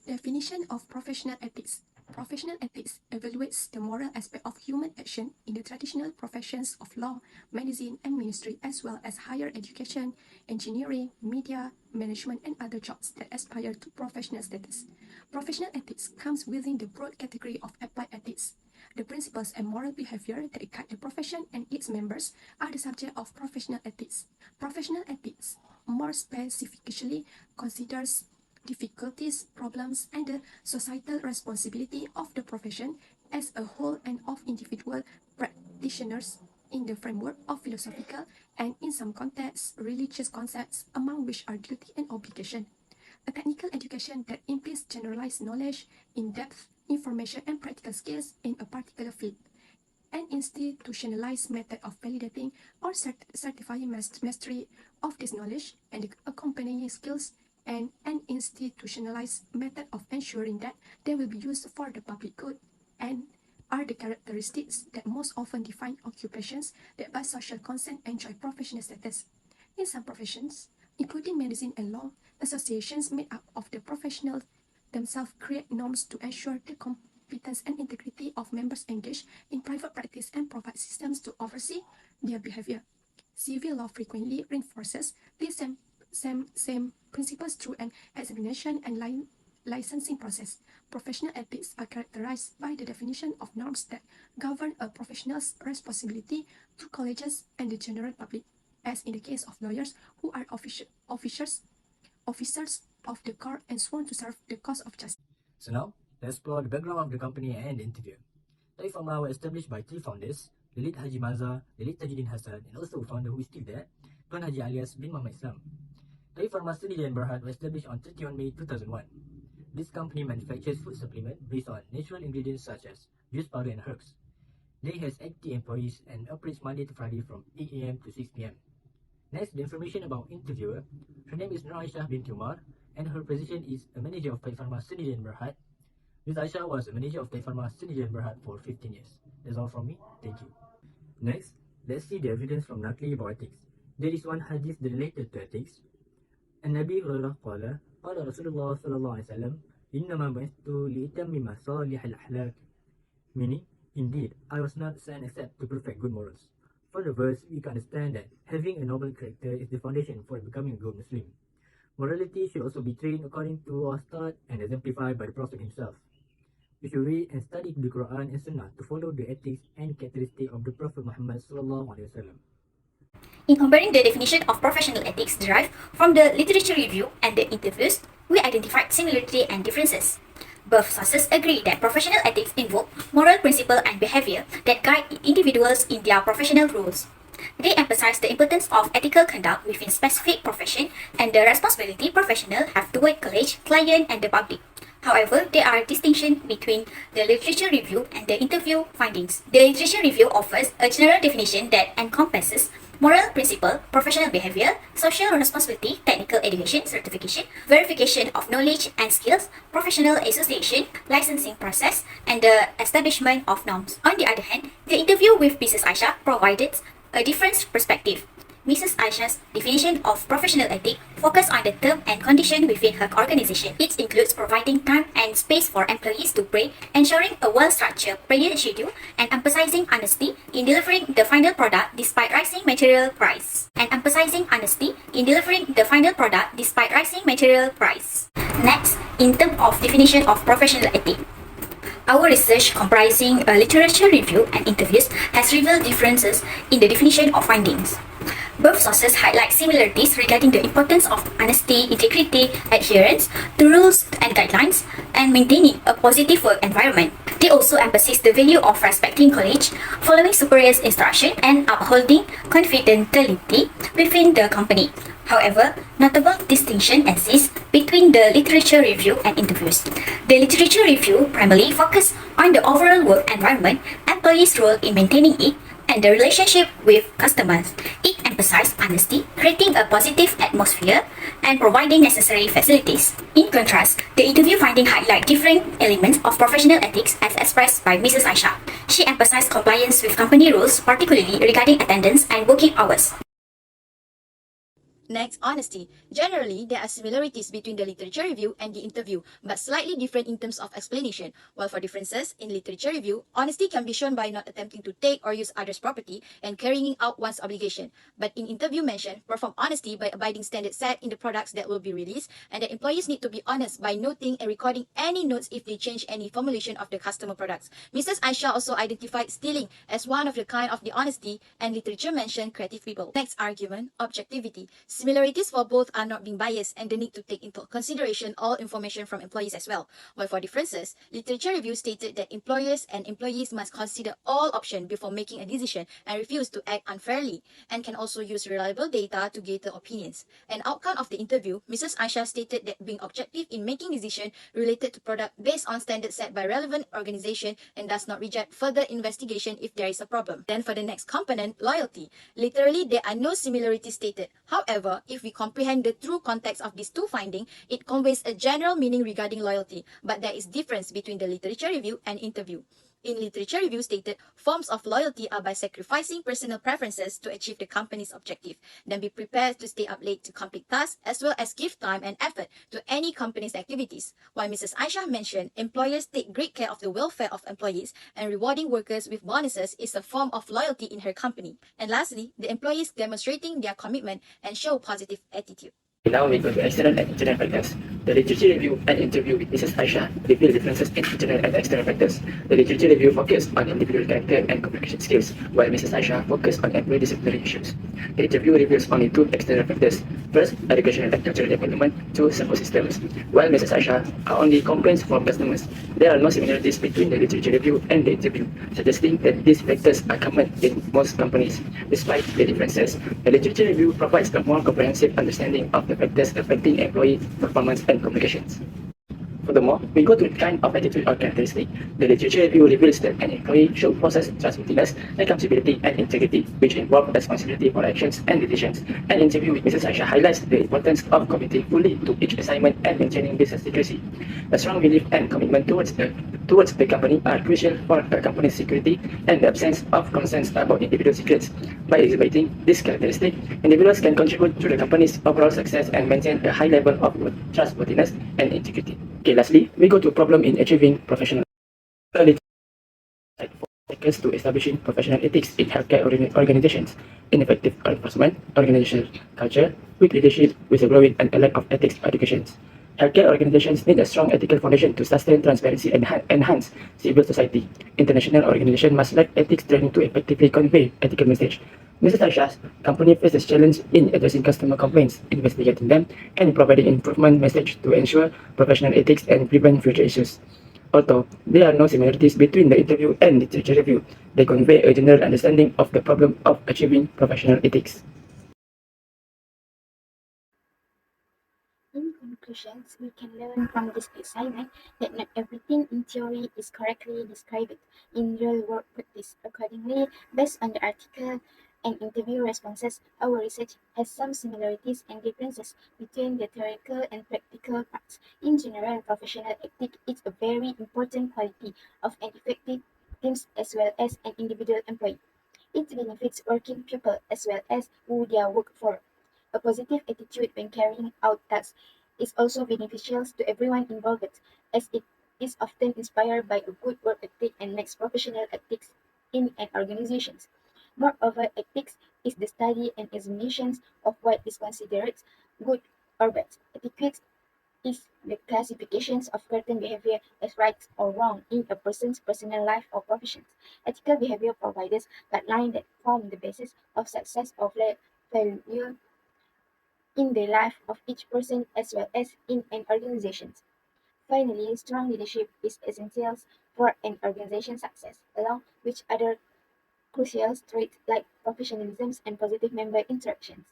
Definition of professional ethics. Professional ethics evaluates the moral aspect of human action in the traditional professions of law, medicine, and ministry, as well as higher education, engineering, media, management, and other jobs that aspire to professional status. Professional ethics comes within the broad category of applied ethics. The principles and moral behavior that guide the profession and its members are the subject of professional ethics. Professional ethics, more specifically, considers difficulties, problems, and the societal responsibility of the profession as a whole and of individual practitioners in the framework of philosophical and, in some contexts, religious concepts, among which are duty and obligation. A technical education that implies generalized knowledge, in-depth information, and practical skills in a particular field. An institutionalized method of validating or certifying mastery of this knowledge and the accompanying skills, and an institutionalized method of ensuring that they will be used for the public good, and are the characteristics that most often define occupations that by social consent enjoy professional status. In some professions, including medicine and law, associations made up of the professionals themselves create norms to ensure the competence and integrity of members engaged in private practice and provide systems to oversee their behavior. Civil law frequently reinforces these same principles through an examination and licensing process. Professional ethics are characterized by the definition of norms that govern a professional's responsibility to colleges and the general public, as in the case of lawyers who are officers of the court and sworn to serve the cause of justice. So now, let's explore the background of the company and the interview. The firma was established by three founders, the late Haji Mazhar, the late Tajuddin Hassan, and also a founder who is still there, Tuan Haji alias bin Muhammad Islam. The firma Sdn Berhad was established on 31 May 2001. This company manufactures food supplements based on natural ingredients such as juice powder and herbs. They has 80 employees and operates Monday to Friday from 8 AM to 6 PM. Next, the information about interviewer. Her name is Nur Aishah binti Umar, and her position is a manager of Taif Pharma Sdn Berhad. Ms. Aishah was a manager of Taif Pharma Sdn Berhad for 15 years. That's all from me. Thank you. Next, let's see the evidence from Naqli about ethics. There is one hadith related to ethics. النبي قال قال رسول الله صلى الله عليه وسلم إنما بعثت لأتمم صالح الأخلاق, meaning, indeed, I was not sent except to perfect good morals. From the verse, we can understand that having a noble character is the foundation for becoming a good Muslim. Morality should also be trained according to our taught and exemplified by the Prophet himself. We should read and study the Quran and Sunnah to follow the ethics and characteristics of the Prophet Muhammad sallallahu alaihi wasallam. In comparing the definition of professional ethics derived from the literature review and the interviews, we identified similarity and differences. Both sources agree that professional ethics invoke moral principle and behavior that guide individuals in their professional roles. They emphasize the importance of ethical conduct within specific profession and the responsibility professionals have toward college, client, and the public. However, there are distinctions between the literature review and the interview findings. The literature review offers a general definition that encompasses moral principle, professional behavior, social responsibility, technical education, certification, verification of knowledge and skills, professional association, licensing process, and the establishment of norms. On the other hand, the interview with Mrs. Aishah provided a different perspective. Mrs. Aishah's definition of professional ethics focuses on the term and condition within her organization. It includes providing time and space for employees to pray, ensuring a well-structured prayer schedule, and emphasizing honesty in delivering the final product despite rising material price. Next, in terms of definition of professional ethics. Our research comprising a literature review and interviews has revealed differences in the definition of findings. Both sources highlight similarities regarding the importance of honesty, integrity, adherence to rules and guidelines, and maintaining a positive work environment. They also emphasize the value of respecting knowledge, following superiors' instruction, and upholding confidentiality within the company. However, notable distinction exists between the literature review and interviews. The literature review primarily focuses on the overall work environment, employees' role in maintaining it, and the relationship with customers. It emphasizes honesty, creating a positive atmosphere, and providing necessary facilities. In contrast, the interview findings highlight different elements of professional ethics as expressed by Mrs. Aishah. She emphasized compliance with company rules, particularly regarding attendance and working hours. Next, honesty. Generally, there are similarities between the literature review and the interview, but slightly different in terms of explanation. While for differences, in literature review, honesty can be shown by not attempting to take or use others' property and carrying out one's obligation. But in interview mention, perform honesty by abiding standards set in the products that will be released, and that employees need to be honest by noting and recording any notes if they change any formulation of the customer products. Mrs. Aisha also identified stealing as one of the kind of the honesty, and literature mentioned creative people. Next argument, objectivity. Similarities for both are not being biased and the need to take into consideration all information from employees as well. While for differences, literature review stated that employers and employees must consider all options before making a decision and refuse to act unfairly, and can also use reliable data to gather opinions. An outcome of the interview, Mrs. Aisha stated that being objective in making decisions related to product based on standards set by relevant organization and does not reject further investigation if there is a problem. Then for the next component, loyalty. Literally, there are no similarities stated. However, if we comprehend the true context of these two findings, it conveys a general meaning regarding loyalty, but there is difference between the literature review and interview. In literature review stated, forms of loyalty are by sacrificing personal preferences to achieve the company's objective. Then be prepared to stay up late to complete tasks as well as give time and effort to any company's activities. While Mrs. Aisha mentioned, employers take great care of the welfare of employees and rewarding workers with bonuses is a form of loyalty in her company. And lastly, the employees demonstrating their commitment and show positive attitude. Now we go to external and internal factors. The literature review and interview with Mrs. Aisha reveal differences in internal and external factors. The literature review focused on individual character and communication skills, while Mrs. Aisha focused on employee disciplinary issues. The interview reveals only two external factors. First, educational and cultural development. Two, support systems. While Mrs. Aisha are only complaints from customers, there are no similarities between the literature review and the interview, suggesting that these factors are common in most companies. Despite the differences, the literature review provides a more comprehensive understanding of the factors affecting employee performance and communications. Furthermore, we go to the kind of attitude or characteristic. The literature review reveals that an employee should possess trustworthiness, accountability, and integrity, which involve responsibility for actions and decisions. An interview with Mrs. Aisha highlights the importance of committing fully to each assignment and maintaining business secrecy. A strong belief and commitment towards the company are crucial for a company's security and the absence of concerns about individual secrets. By exhibiting this characteristic, individuals can contribute to the company's overall success and maintain a high level of trustworthiness and integrity. Okay, lastly, we go to problem in achieving professional factors to establishing professional ethics in healthcare organizations, ineffective enforcement, organizational culture, weak leadership, whistleblowing, and a lack of ethics education. Healthcare organizations need a strong ethical foundation to sustain transparency and enhance civil society. International organizations must lack ethics training to effectively convey ethical message. Mrs. Aisha's company faces challenge in addressing customer complaints, investigating them, and providing improvement message to ensure professional ethics and prevent future issues. Although there are no similarities between the interview and literature review, they convey a general understanding of the problem of achieving professional ethics. In conclusions, we can learn from this assignment that not everything in theory is correctly described in real-world practice. Accordingly, based on the article and interview responses, our research has some similarities and differences between the theoretical and practical parts. In general, professional ethics is a very important quality of an effective team as well as an individual employee. It benefits working people as well as who they work for. A positive attitude when carrying out tasks is also beneficial to everyone involved, as it is often inspired by a good work ethic and makes professional ethics in an organization. Moreover, ethics is the study and examination of what is considered good or bad. Etiquette is the classifications of certain behavior as right or wrong in a person's personal life or profession. Ethical behavior provides guidelines that form the basis of success or failure in the life of each person as well as in an organization. Finally, strong leadership is essential for an organization's success, along with other crucial traits like professionalism and positive member interactions.